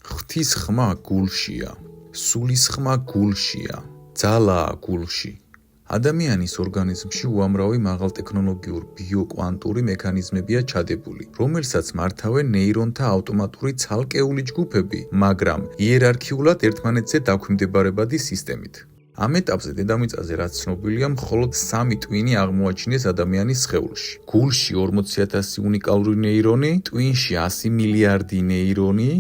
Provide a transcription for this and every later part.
ღვთის ხმა გულშია, სულის ხმა გულშია, ძალაა გულში. ადამიანის ორგანიზმში უამრავი მაღალტექნოლოგიურ ბიოკვანტური მექანიზმებია ჩადებული, რომელსაც მართავენ ნეირონთა ავტომატური ცალკეული ჯგუფები, მაგრამ იერარქიულად ერთმანეთზე დაქვემდებარებადი სისტემით. ამ ეტაპზე დედამიწაზე რაც ცნობილია, მხოლოდ 3 ტვინი აღმოაჩინეს ადამიანის სხეულში. გულში 40,000 უნიკალური ნეირონი, ტვინში 100 მილიარდი ნეირონი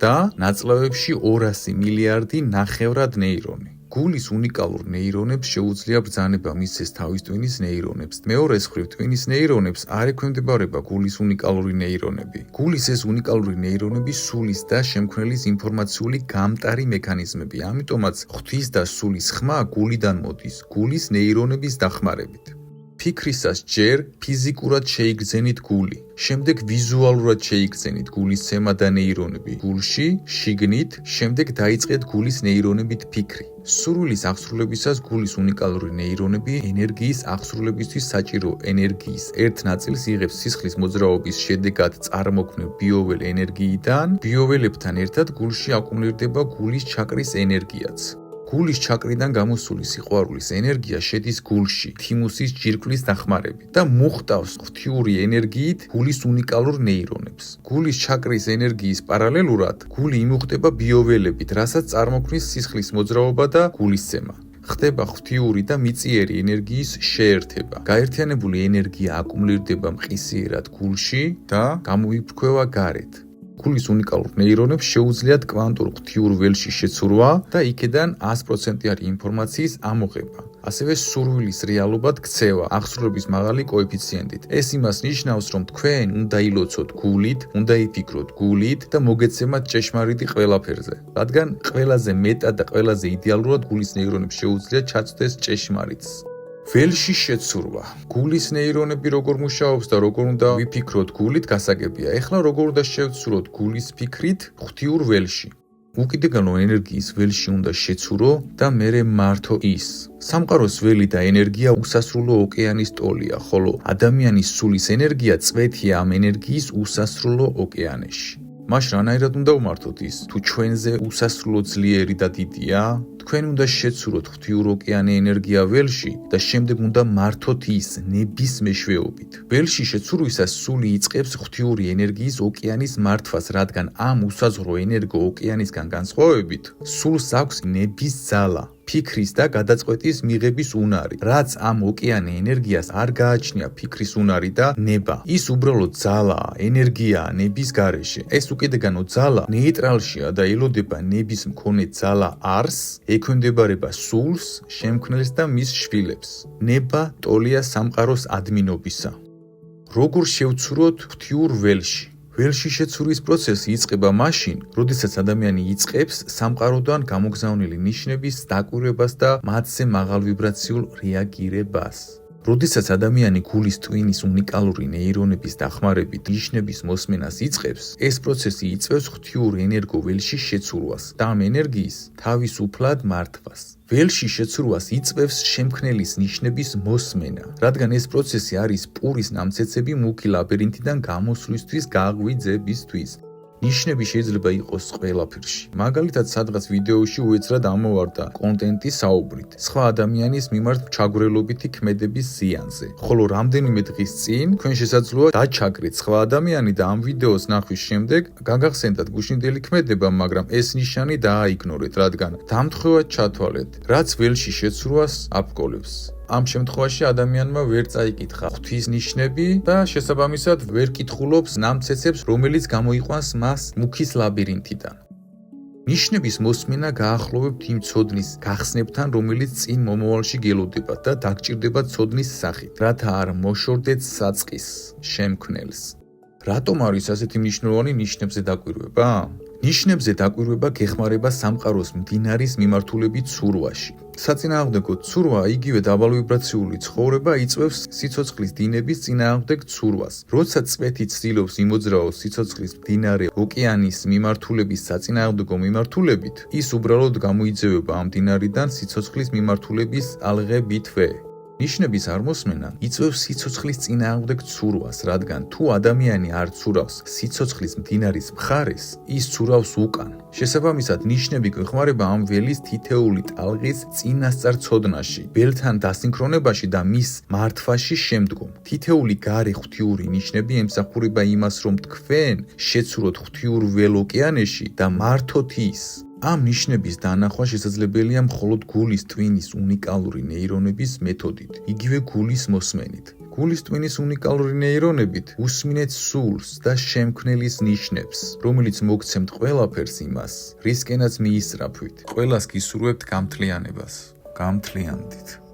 და ნაწლავებში 200 მილიარდი ნახევრად ნეირონი. გულის უნიკალურ ნეირონებს შეუძლია ბრძანება მისცეს თავის ტვინის ნეირონებს. მეორე მხრივ ტვინის ნეირონებს არ ექვემდებარება გულის უნიკალური ნეირონები. გულის ეს უნიკალური ნეირონები სულის და შემქმნელის ინფორმაციული გამტარი მექანიზმები, ამიტომაც ღვთის და სულის ხმა გულიდან მოდის, გულის ნეირონების დახმარებით. ფიქრისას ჯერ ფიზიკურად შეიგრძენით გული, შემდეგ ვიზუალურად შეიგრძენით გულის ცემა და ნეირონები გულში, შიგნით, შემდეგ დაიწყეთ გულის ნეირონებით ფიქრი. სურვილის აღსრულებისას გულის უნიკალური ნეირონები ენერგიის აღსრულებისთვის საჭირო ენერგიის ერთ ნაწილს იღებს სისხლის მოძრაობის შედეგად წარმოქმნილ ბიოվել ენერგიიდან, ბიოველებთან ერთად გულში აკუმულირდება გულის ჩაკრის ენერგიაც. გულის ჩაკრიდან გამოსული სიყვარულის ენერგია შედის გულში, თიმუსის ჯირკვლის დახმარებით და მოხტავს ღვთიური ენერგიით გულის უნიკალურ ნეირონებს. გულის ჩაკრის ენერგიის პარალელურად გული იმუხტება ბიოველებით, რასაც წარმოქმნის სისხლის მოძრაობა და გულისცემა. ხდება ღვთიური და მიწიერი ენერგიის შეერთება. გაერთიანებული ენერგია აკუმულირდება მყისიერად გულში და გამოიფრქვევა გარეთ. გულის უნიკალურ ნეირონებს შეუძლიათ კვანტურ ღვთიურ ველში შეცურვა და იქედან 100%-იანი ინფორმაციის ამოღება. ასევე სურვილის რეალობად ქცევა აღსრულების მაღალი კოეფიციენტით. ეს იმას ნიშნავს, რომ თქვენ უნდა ილოცოთ გულით, უნდა იფიქროთ გულით და მოგეცემათ ჭეშმარიტი ყველაფერზე. რადგან ყველაზე მეტად და ყველაზე იდეალურად გულის ნეირონებს შეუძლიათ ჩაწვდეს ჭეშმარიტს. ველში შეცურვა. გულის ნეირონები როგორ მუშაობს და როგორ უნდა ვიფიქროთ გულით გასაგებია. ეხლა როგორ უნდა შევცუროთ გულის ფიქრით ღვთიურ ველში. უკიდეგანო ენერგიის ველში უნდა შეცურო და მერე მართო ის. სამყაროს ველი და ენერგია უსასრულო ოკეანის ტოლია, ხოლო ადამიანის სულის ენერგია წვეთია ამ ენერგიის უსასრულო ოკეანეში. მაშ რანაირად უნდა ვმართოთ ის? თუ ჩვენზე უსასრულო ძლიერი და დიდია, თქვენ უნდა შეცუროთ ღვთიურ ოკეანე ენერგია ველში და შემდეგ უნდა მართოთ ის ნების მეშვეობით. ველში შეცურვისას სული იწყებს ღვთიური ენერგიის ოკეანის მართვას, რადგან ამ უსაზღვრო ენერგო ოკეანისგან განსხვავებით, სულს აქვს ნების ძალა. ფიქრის და გადაწყვეტის მიღების უნარი, რაც ამ ოკეანე ენერგიას არ გააჩნია ფიქრის უნარი და ნება. ის უბრალოდ ძალაა, ენერგიაა ნების გარეშე. ეს უკიდეგანო ძალა ნეიტრალშია და ელოდება ნების მქონე ძალა არსს, ექვემდებარება სულს, შემქმნელს და მის შვილებს. ნება ტოლია სამყაროს ადმინობისა. როგორ შევცუროთ ღვთიურ ველში? ველში შეცურვის პროცესი იწყება მაშინ, როდესაც ადამიანი იწყებს სამყაროდან გამოგზავნილი ნიშნების დაკვირვებას და მათზე მაღალვიბრაციულ რეაგირებას. როდესაც ადამიანი გულის ტვინის უნიკალური ნეირონების დახმარებით ნიშნების მოსმენას იწყებს, ეს პროცესი იწვევს ღვთიურ ენერგო ველში შეცურვას და ამ ენერგიის თავისუფლად მართვას. ველში შეცურვას იწვევს შემქმნელის ნიშნების მოსმენა, რადგან ეს პროცესი არის პურის ნამცეცები მუქი ლაბირინთიდან გამოსვლისთვის გაღვიძებისთვის. ნიშნები შეიძლება იყოს ყველაფერში. მაგალითად, სადღაც ვიდეოში უეცრად ამოვარდა კონტენტი საუბრით, სხვა ადამიანის მიმართ ჩაგვრელობითი ქმედების ზიანზე. ხოლო რამდენიმე დღის წინ თქვენ შესაძლოა დაჩაგრეთ სხვა ადამიანი და ამ ვიდეოს ნახვის შემდეგ გაგახსენდათ გუშინდელი ქმედება, მაგრამ ეს ნიშანი დააიგნორეთ, რადგან დამთხევად ჩათვალეთ, რაც ველში შეცურვას აბკოლებს. ამ შემთხვევაში ადამიანმა ვერ წაიკითხა ღვთის ნიშნები და შესაბამისად ვერ კითხულობს ნამცეცებს, რომელიც გამოიყვანს მას მუქის ლაბირინთიდან. ნიშნების მოსმენა გაახლოვებთ იმ ცოდნის გახსნებთან, რომელიც წინ მომავალში გელოდებათ და დაგჭირდებათ ცოდნის სახით, რათა არ მოშორდეთ საწყის, შემქმნელს. რატომ არის ასეთი მნიშვნელოვანი ნიშნებზე დაკვირვება? ნიშნებზე დაკვირვება გეხმარება სამყაროს მდინარის მიმართულებით ცურვაში. საწინააღმდეგო ცურვა იგივე დაბალვიბრაციული ცხოვრება იწვევს სიცოცხლის დინების წინააღმდეგ ცურვას. როცა წვეთი ცდილობს იმოძრაოს სიცოცხლის მდინარე ოკეანის მიმართულების საწინააღმდეგო მიმართულებით, ის უბრალოდ გამოიძევება ამ მდინარიდან სიცოცხლის მიმართულების ალღებითვე. ნიშნების არმოსმენა იწვევს სიცოცხლის წინააღმდეგ ცურვას, რადგან თუ ადამიანი არ ცურავს სიცოცხლის მდინარის მხარეს, ის ცურავს უკან. შესაბამისად, ნიშნები გვეხმარება ამ ველის თითეული ტალღის წინასწარ ცოდნაში, ველთან დასინქრონებაში და მის მართვაში შემდგომ. თითეული გარე ღვთიური ნიშნები ემსახურება იმას, რომ თქვენ შეცუროთ ღვთიურ վել ოკეანეში და მართოთ ის. ამ ნიშნების დანახვა შესაძლებელია მხოლოდ გულის ტვინის უნიკალური ნეირონების მეთოდით, იგივე გულის მოსმენით. გულის ტვინის უნიკალური ნეირონებით უსმინეთ სულს და შემქმნელის ნიშნებს, რომელიც მოგცემთ ყველაფერს იმას, რისკენაც მიისწრაფვით. ყველას გისურვებთ გამთლიანებას. გამთლიანდით.